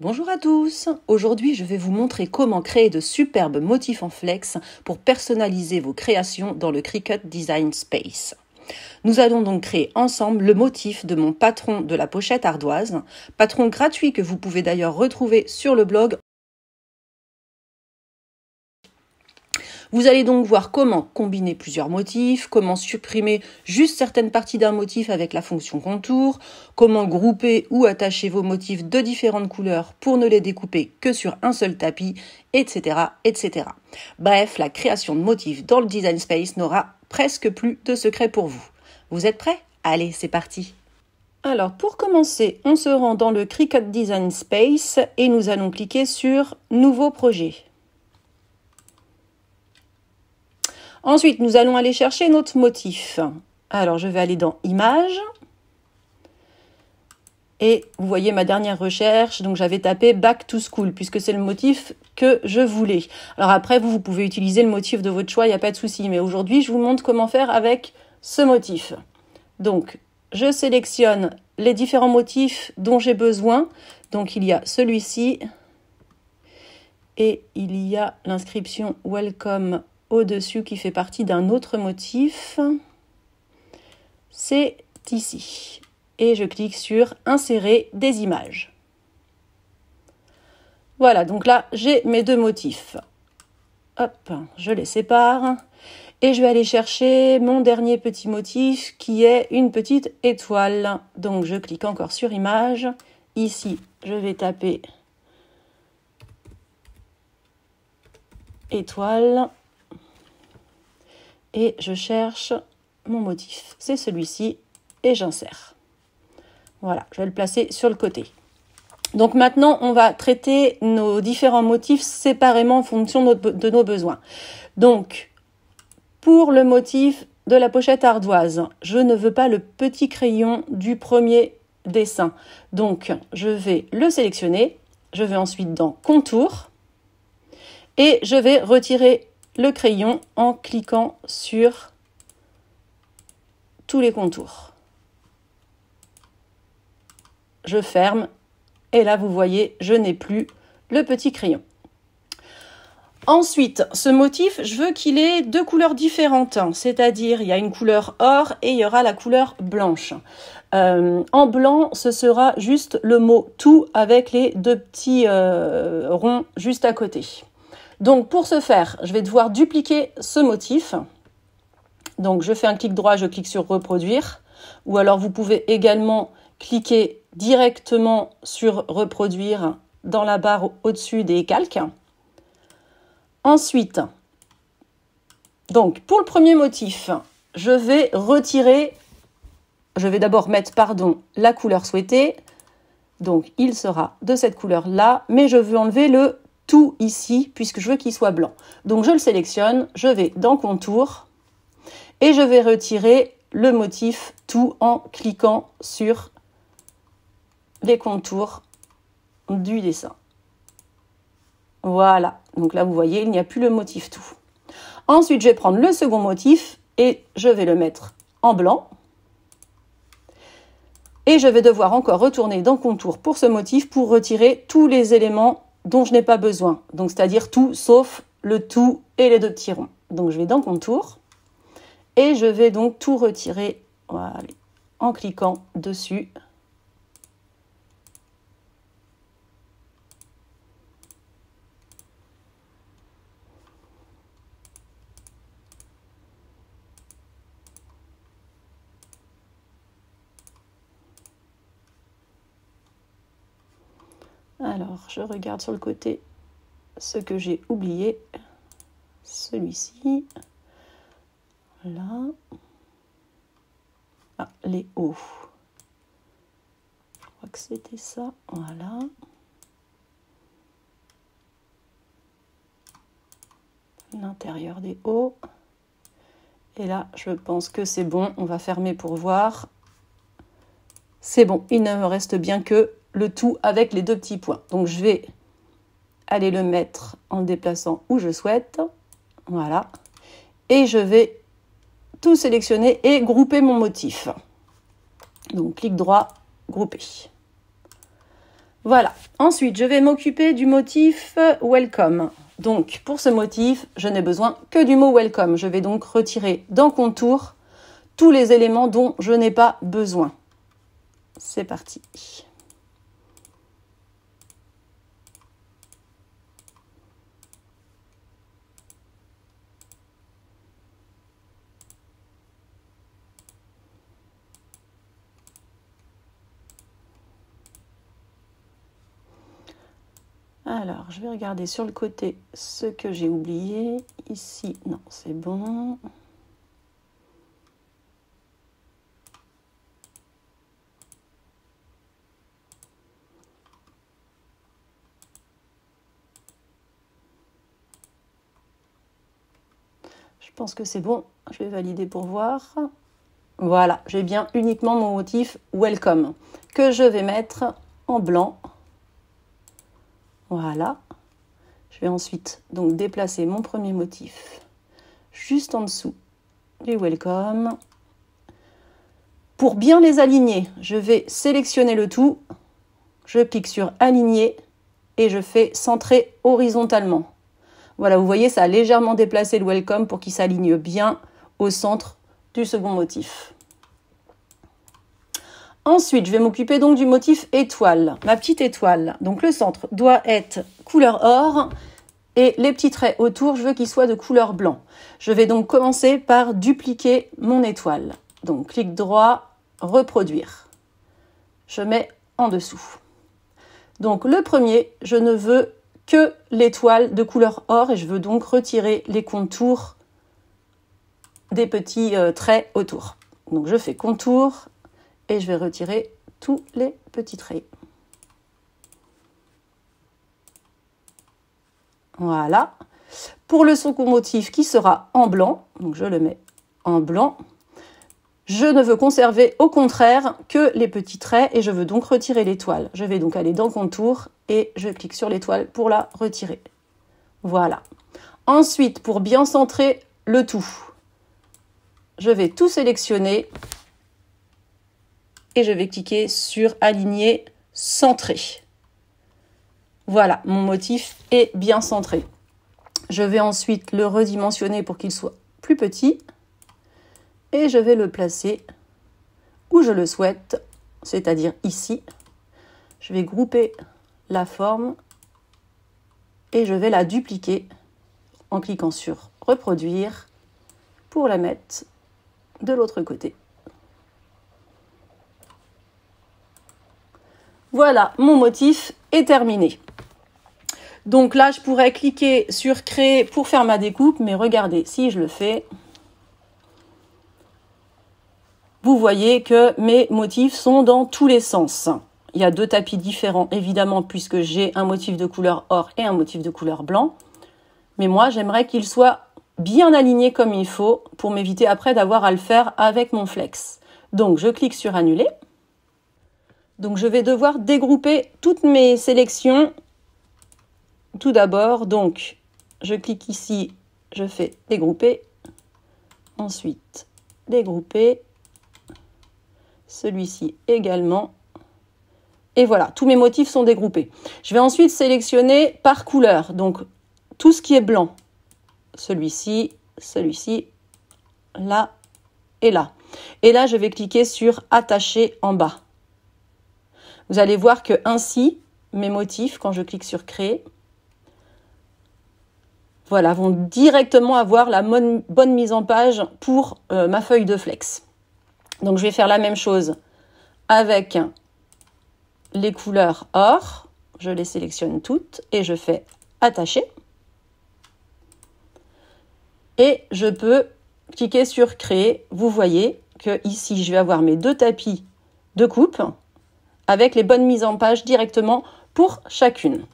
Bonjour à tous, aujourd'hui je vais vous montrer comment créer de superbes motifs en flex pour personnaliser vos créations dans le Cricut Design Space. Nous allons donc créer ensemble le motif de mon patron de la pochette ardoise, patron gratuit que vous pouvez d'ailleurs retrouver sur le blog. Vous allez donc voir comment combiner plusieurs motifs, comment supprimer juste certaines parties d'un motif avec la fonction contour, comment grouper ou attacher vos motifs de différentes couleurs pour ne les découper que sur un seul tapis, etc., etc. Bref, la création de motifs dans le Design Space n'aura presque plus de secret pour vous. Vous êtes prêts? Allez, c'est parti! Alors, pour commencer, on se rend dans le Cricut Design Space et nous allons cliquer sur « Nouveau projet ». Ensuite, nous allons aller chercher notre motif. Alors, je vais aller dans « Images ». Et vous voyez ma dernière recherche, donc j'avais tapé « Back to School » puisque c'est le motif que je voulais. Alors après, vous pouvez utiliser le motif de votre choix, il n'y a pas de souci. Mais aujourd'hui, je vous montre comment faire avec ce motif. Donc, je sélectionne les différents motifs dont j'ai besoin. Donc, il y a celui-ci et il y a l'inscription « Welcome » au-dessus qui fait partie d'un autre motif. C'est ici. Et je clique sur « Insérer des images ». Voilà, donc là, j'ai mes deux motifs. Hop, je les sépare. Et je vais aller chercher mon dernier petit motif qui est une petite étoile. Donc, je clique encore sur « Images ». Ici, je vais taper « Étoile ». Et je cherche mon motif. C'est celui-ci et j'insère. Voilà, je vais le placer sur le côté. Donc maintenant, on va traiter nos différents motifs séparément en fonction de nos besoins. Donc, pour le motif de la pochette ardoise, je ne veux pas le petit crayon du premier dessin. Donc, je vais le sélectionner. Je vais ensuite dans « Contour » et je vais retirer le crayon en cliquant sur tous les contours. Je ferme et là vous voyez, je n'ai plus le petit crayon. Ensuite, ce motif, je veux qu'il ait deux couleurs différentes, c'est-à-dire il y a une couleur or et il y aura la couleur blanche. En blanc, ce sera juste le mot « tout » avec les deux petits ronds juste à côté. Donc, pour ce faire, je vais devoir dupliquer ce motif. Donc, je fais un clic droit, je clique sur « Reproduire ». Ou alors, vous pouvez également cliquer directement sur « Reproduire » dans la barre au-dessus des calques. Ensuite, donc, pour le premier motif, je vais d'abord mettre, la couleur souhaitée. Donc, il sera de cette couleur-là, mais je veux enlever le tout ici, puisque je veux qu'il soit blanc. Donc, je le sélectionne, je vais dans Contour et je vais retirer le motif tout en cliquant sur les contours du dessin. Voilà, donc là, vous voyez, il n'y a plus le motif tout. Ensuite, je vais prendre le second motif et je vais le mettre en blanc. Et je vais devoir encore retourner dans Contour pour ce motif pour retirer tous les éléments dont je n'ai pas besoin. Donc, c'est-à-dire tout sauf le tout et les deux petits ronds. Donc, je vais dans Contour et je vais donc tout retirer voilà, en cliquant dessus. Alors, je regarde sur le côté ce que j'ai oublié. Celui-ci. Là. Ah, les hauts. Je crois que c'était ça. Voilà. L'intérieur des hauts. Et là, je pense que c'est bon. On va fermer pour voir. C'est bon. Il ne me reste bien que le tout avec les deux petits points. Donc, je vais aller le mettre en le déplaçant où je souhaite. Voilà. Et je vais tout sélectionner et grouper mon motif. Donc, clic droit, grouper. Voilà. Ensuite, je vais m'occuper du motif Welcome. Donc, pour ce motif, je n'ai besoin que du mot Welcome. Je vais donc retirer dans Contour tous les éléments dont je n'ai pas besoin. C'est parti. Alors, je vais regarder sur le côté ce que j'ai oublié. Ici, non, c'est bon. Je pense que c'est bon. Je vais valider pour voir. Voilà, j'ai bien uniquement mon motif Welcome que je vais mettre en blanc. Voilà. Je vais ensuite donc déplacer mon premier motif juste en dessous du Welcome. Pour bien les aligner, je vais sélectionner le tout. Je clique sur Aligner et je fais centrer horizontalement. Voilà, vous voyez, ça a légèrement déplacé le Welcome pour qu'il s'aligne bien au centre du second motif. Ensuite, je vais m'occuper donc du motif étoile, ma petite étoile. Donc le centre doit être couleur or et les petits traits autour, je veux qu'ils soient de couleur blanc. Je vais donc commencer par dupliquer mon étoile. Donc clic droit, reproduire. Je mets en dessous. Donc le premier, je ne veux que l'étoile de couleur or et je veux donc retirer les contours des petits traits autour. Donc je fais contour et je vais retirer tous les petits traits. Voilà. Pour le second motif qui sera en blanc, donc je le mets en blanc, je ne veux conserver au contraire que les petits traits et je veux donc retirer l'étoile. Je vais donc aller dans Contour et je clique sur l'étoile pour la retirer. Voilà. Ensuite, pour bien centrer le tout, je vais tout sélectionner et je vais cliquer sur Aligner, Centrer. Voilà, mon motif est bien centré. Je vais ensuite le redimensionner pour qu'il soit plus petit et je vais le placer où je le souhaite, c'est-à-dire ici. Je vais grouper la forme et je vais la dupliquer en cliquant sur Reproduire pour la mettre de l'autre côté. Voilà, mon motif est terminé. Donc là, je pourrais cliquer sur Créer pour faire ma découpe, mais regardez, si je le fais, vous voyez que mes motifs sont dans tous les sens. Il y a deux tapis différents, évidemment, puisque j'ai un motif de couleur or et un motif de couleur blanc. Mais moi, j'aimerais qu'ils soient bien alignés comme il faut pour m'éviter après d'avoir à le faire avec mon flex. Donc, je clique sur Annuler. Donc, je vais devoir dégrouper toutes mes sélections. Tout d'abord, donc, je clique ici, je fais dégrouper. Ensuite, dégrouper. Celui-ci également. Et voilà, tous mes motifs sont dégroupés. Je vais ensuite sélectionner par couleur. Donc, tout ce qui est blanc. Celui-ci, celui-ci, là et là. Et là, je vais cliquer sur Attacher en bas. Vous allez voir que ainsi, mes motifs, quand je clique sur Créer, voilà, vont directement avoir la bonne mise en page pour ma feuille de flex. Donc, je vais faire la même chose avec les couleurs or. Je les sélectionne toutes et je fais Attacher. Et je peux cliquer sur Créer. Vous voyez que ici, je vais avoir mes deux tapis de coupe avec les bonnes mises en page directement pour chacune.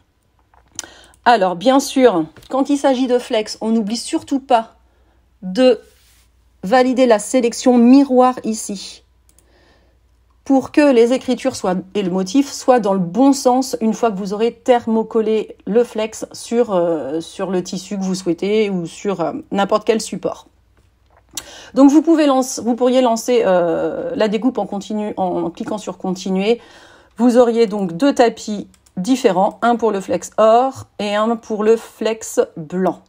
Alors, bien sûr, quand il s'agit de flex, on n'oublie surtout pas de valider la sélection miroir ici pour que les écritures et le motif soient dans le bon sens une fois que vous aurez thermocollé le flex sur le tissu que vous souhaitez ou sur n'importe quel support. Donc vous pourriez lancer la découpe en continu en cliquant sur continuer. Vous auriez donc deux tapis différents, un pour le flex or et un pour le flex blanc.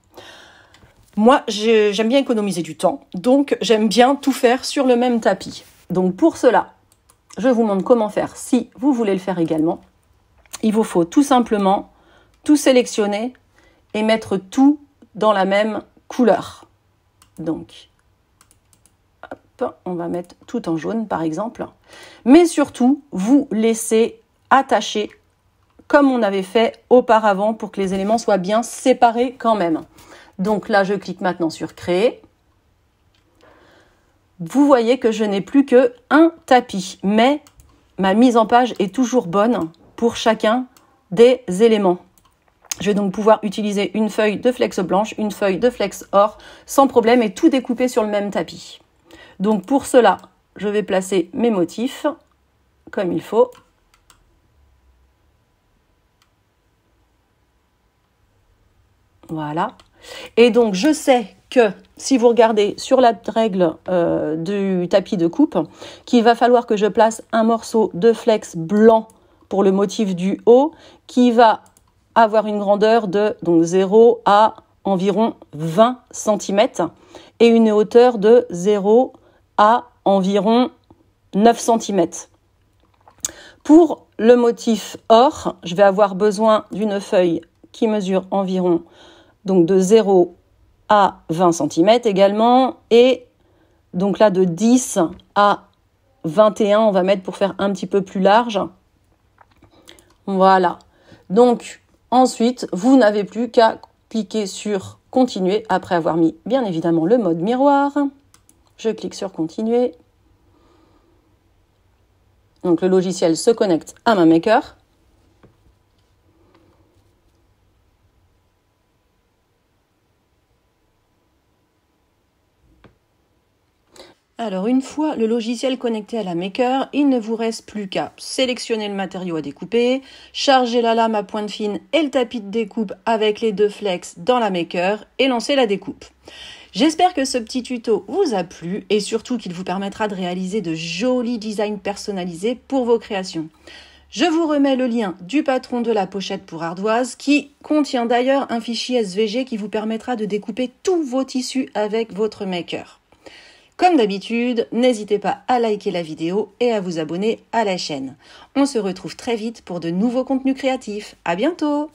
Moi, j'aime bien économiser du temps, donc j'aime bien tout faire sur le même tapis. Donc pour cela, je vous montre comment faire si vous voulez le faire également. Il vous faut tout simplement tout sélectionner et mettre tout dans la même couleur. Donc, hop, on va mettre tout en jaune par exemple. Mais surtout, vous laissez attacher comme on avait fait auparavant pour que les éléments soient bien séparés quand même. Donc là, je clique maintenant sur créer. Vous voyez que je n'ai plus qu'un tapis, mais ma mise en page est toujours bonne pour chacun des éléments. Je vais donc pouvoir utiliser une feuille de flex blanche, une feuille de flex or, sans problème et tout découper sur le même tapis. Donc pour cela, je vais placer mes motifs comme il faut. Voilà. Et donc, je sais que si vous regardez sur la règle du tapis de coupe, qu'il va falloir que je place un morceau de flex blanc pour le motif du haut, qui va avoir une grandeur de donc 0 à environ 20 cm et une hauteur de 0 à environ 9 cm. Pour le motif or, je vais avoir besoin d'une feuille qui mesure environ donc de 0 à 20 cm également, et donc là de 10 à 21, on va mettre pour faire un petit peu plus large. Voilà. Donc ensuite, vous n'avez plus qu'à cliquer sur continuer après avoir mis bien évidemment le mode miroir. Je clique sur continuer. Donc le logiciel se connecte à ma maker. Alors une fois le logiciel connecté à la maker, il ne vous reste plus qu'à sélectionner le matériau à découper, charger la lame à pointe fine et le tapis de découpe avec les deux flex dans la maker et lancer la découpe. J'espère que ce petit tuto vous a plu et surtout qu'il vous permettra de réaliser de jolis designs personnalisés pour vos créations. Je vous remets le lien du patron de la pochette pour ardoise qui contient d'ailleurs un fichier SVG qui vous permettra de découper tous vos tissus avec votre maker. Comme d'habitude, n'hésitez pas à liker la vidéo et à vous abonner à la chaîne. On se retrouve très vite pour de nouveaux contenus créatifs. À bientôt!